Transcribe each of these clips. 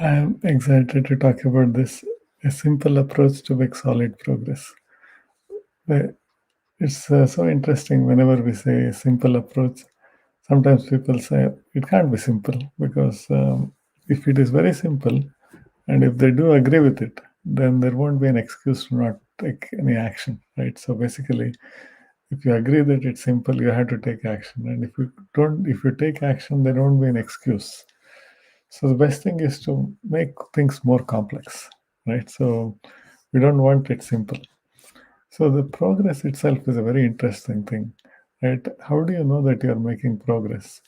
I'm excited to talk about this. A simple approach to make solid progress. Uh, It's so interesting whenever we say a simple approach. Sometimes people say it can't be simple because if it is very simple and if they do agree with it, then there won't be an excuse to not take any action, right? So basically, if you agree that it's simple, you have to take action. And if you take action, there won't be an excuse. So the best thing is to make things more complex, right? So we don't want it simple. So the progress itself is a very interesting thing, right? How do you know that you are making progress?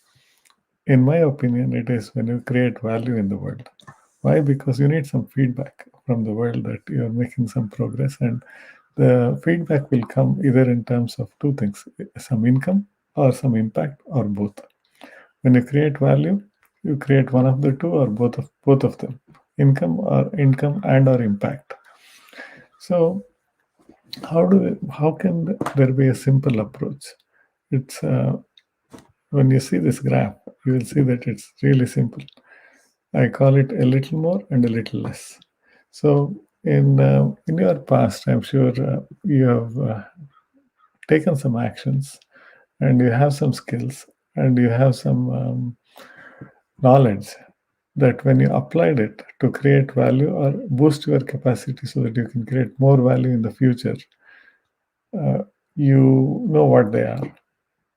In my opinion, it is when you create value in the world. Why? Because you need some feedback from the world that you are making some progress, and the feedback will come either in terms of two things: some income or some impact, or both. When you create value, you create one of the two or both of them, income and or impact. So how can there be a simple approach? It's when you see this graph, you will see that it's really simple. I call it a little more and a little less. So in your past, I'm sure you have taken some actions, and you have some skills, and you have some knowledge that when you applied it to create value or boost your capacity so that you can create more value in the future, uh, you know what they are.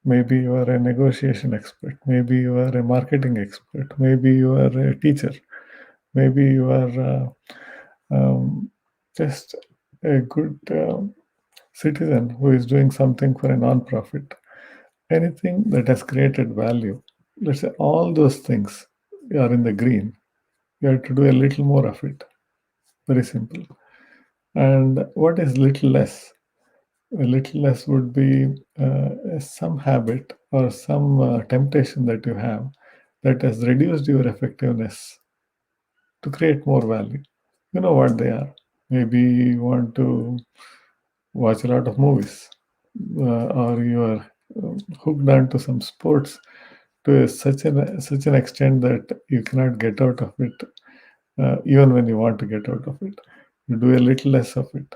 Maybe you are a negotiation expert, maybe you are a marketing expert, maybe you are a teacher, maybe you are just a good citizen who is doing something for a non-profit. Anything that has created value, let's say all those things are in the green, you have to do a little more of it. Very simple. And what is little less? A little less would be some habit or some temptation that you have that has reduced your effectiveness to create more value. You know what they are. Maybe you want to watch a lot of movies, or you are hooked onto some sports to such an extent that you cannot get out of it, even when you want to get out of it. You do a little less of it,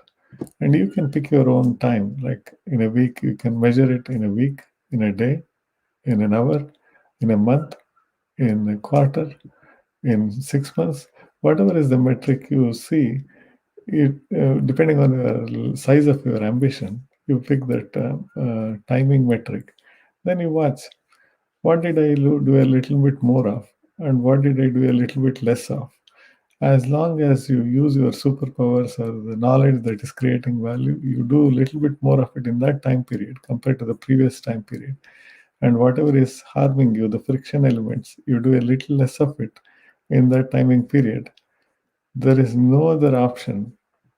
and you can pick your own time. Like in a week, you can measure it in a week, in a day, in an hour, in a month, in a quarter, in 6 months. Whatever is the metric you see, it depending on the size of your ambition, you pick that timing metric. Then you watch, what did I do a little bit more of, and what did I do a little bit less of. As long as you use your superpowers or the knowledge that is creating value, you do a little bit more of it in that time period compared to the previous time period. And whatever is harming you, the friction elements, you do a little less of it in that timing period. There is no other option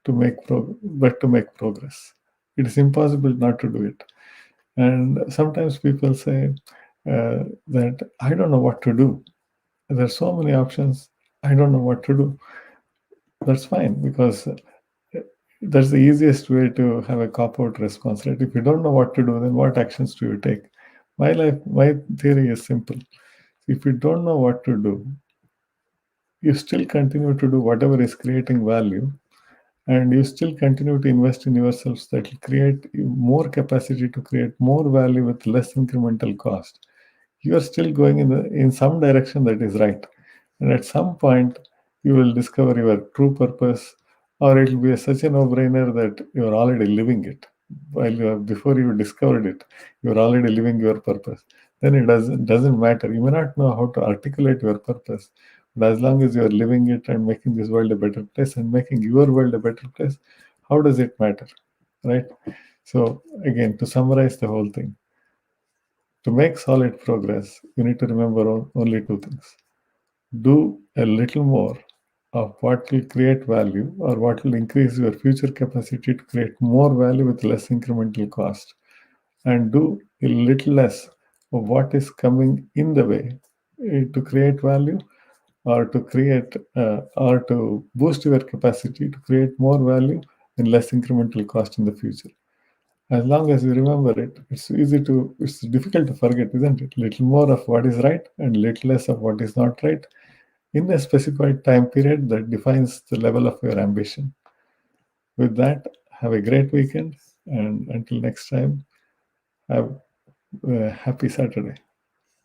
but to make progress. It is impossible not to do it. And sometimes people say that I don't know what to do. There are so many options. I don't know what to do. That's fine, because that's the easiest way to have a cop out response, right? If you don't know what to do, then what actions do you take? My theory is simple. If you don't know what to do, you still continue to do whatever is creating value, and you still continue to invest in yourselves that will create more capacity to create more value with less incremental cost. You are still going in some direction that is right, and at some point you will discover your true purpose, or it will be such a no-brainer that you are already living it. While before you discovered it, you are already living your purpose. Then it doesn't matter. You may not know how to articulate your purpose, but as long as you are living it and making this world a better place and making your world a better place, how does it matter, right? So again, to summarize the whole thing, to make solid progress, you need to remember only two things. Do a little more of what will create value or what will increase your future capacity to create more value with less incremental cost. And do a little less of what is coming in the way to create value, or to boost your capacity to create more value and less incremental cost in the future. As long as you remember it, it's difficult to forget, isn't it? Little more of what is right and little less of what is not right. in a specified time period that defines the level of your ambition. With that, have a great weekend, and until next time, have a happy Saturday.